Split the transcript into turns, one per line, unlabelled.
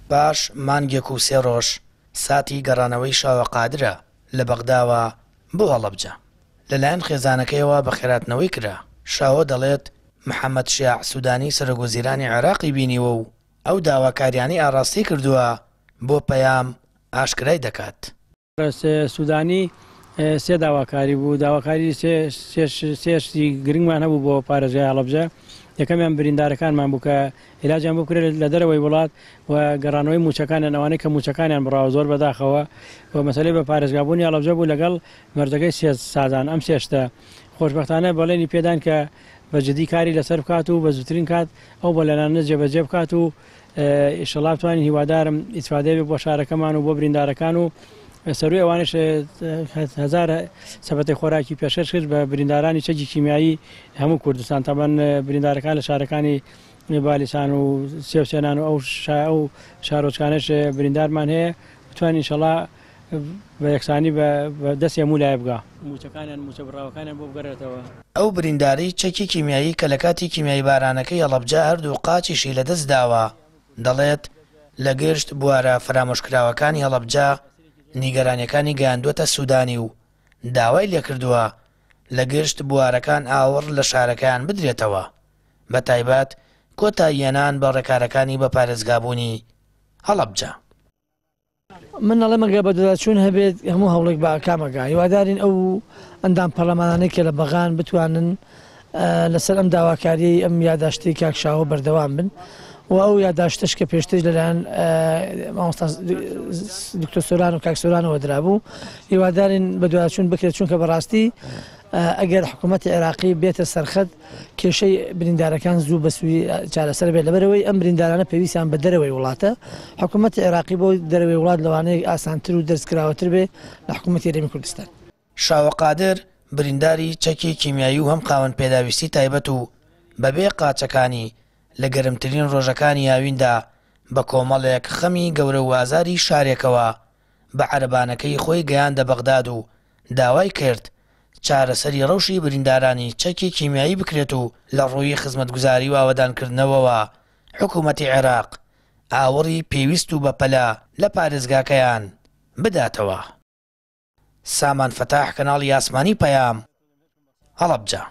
باش مانگێک و 3 ڕۆژ ساتی گەڕانەوەی شاوە قادرە لە بەغداوە بۆ هەڵەبجە. لەلایەن خێزانەکەیەوە بە خێراتنەوەی کرا. شاوە دەڵێت محەممەد شیاع سوودانی سەرۆگۆزیرانی عێراقی بینیوە و ئەو داواکاریانی ئاڕاستی کردووە بۆ پەیام ئاشکرای دەکات.
سوودانی سێ داواکاری بوو، داواکاری سێشتی گرنگمان هەبوو بۆ پارێزگای هەڵەبجە. یەکەمیان بریندارەکانمان بوو کە عیلاجیان بۆ کرێت لە دەرەوەی وڵات و گەڕانەوەی موچەکانیان ئەوانەی کە موچەکانیان بڕاوە زۆر بەداخەوە و مەسەلەی بە پارێزگابوونی هەڵەبجە بوو لەگەڵ مەردەکەی سێ سازان. ئەم سێشتە خۆشبەختانە بەڵێنی پێدان کە بەجددی کاری لەسەر بکات و بە زووترین کات ئەو بەلێنانە جێبەجێ بکات و ئینشەڵا بتوانین هیوادارم ئیسفادەی بۆ شارەکەمان و بۆ بریندارەکان و سەروی ئەوانش هزار سەبەتی خۆراکی پێشکەش کرد بە بریندارانی چەکی کیمیایی هەموو کوردستان. تەمەەن بریندارەکان لە شارەکانی بالیسان و سێوسێنان و ئەو شارۆچکانش بریندارمان هەیە بتوانین ئینشەڵا بە یەکسانی بە دەستی هەموو لایە بگا موچەکانیان موچە بڕاوەکانیان بۆ بگەڕێتەوە.
ئەو برینداری چەکی کیمیایی کە لە کاتی کیمیایی بارانەکەی هەڵەبجە هەردوو قاچیشی لەدەست داوە دەڵێت لە گشت بوارە فرامۆشکراوەکانی هەڵەبجە نیگەرانیەکانی گەیاندووەتە سوودانی و داوای لێکردووە لە گشت بوارەکان ئاوڕ لە شارەکەیان بدرێتەوە بە تایبەت کۆتاییێنان بە ڕێکارەکانی بە پارێزگابوونی هەڵەبجە.
من ئەڵێ مەگە بە دەداچوون هەبێت هەموو هەوڵێک بە کامەگا هیوادارین ئەو ئەندام پەرلەمانانەی کە لە بەغان بتوانن لەسەر ئەم داواکاری ئەم یادداشتی کاکشاوە بەردەوام بن و ئەو یادداشتش کە پێشتر لەلایەن دکتۆر سۆران و کاک سۆرانەوە درابوو هیوادارین بە دوایچوون بکرێت چونکە بەڕاستی ئەگەر حکوومەتی عێراقی بێتە سەرخەت کێشەی بریندارەکان زوو بەسووی چارەسەر بێت لەبەرەوەی ئەم بریندارانە پێویستیان بە دەرەوەی وڵاتە حکوومەتی عێراقی بۆ دەرەوەی وڵات لەوانەیە ئاسانتر و دەستکراوەتر بێ لە حکوومەتی هەرێمی کوردستان.
شاوە قادر برینداری چەکی کیمیایی و هەم خاوەن پێداویستی تایبەت و بەبێ قاچەکانی لە گەرمترین ڕۆژەکانی یاویندا بە کۆمەڵێک خەمی گەورە و ئازاری شارێکەوە بە عەرەبانەکەی خۆی گەیاندە بەغداد و داوای کرد چارەسەری ڕەوشی بریندارانی چەکی کیمیایی بکرێت و لە ڕووی خزمەتگوزاری و ئاوەدانکردنەوەوە حکوومەتی عێراق ئاوەڕی پێویست و بەپەلا لە پارێزگاکەیان بداتەوە. سامان فەتاح کەناڵی ئاسمانی پەیام هەڵەبجە.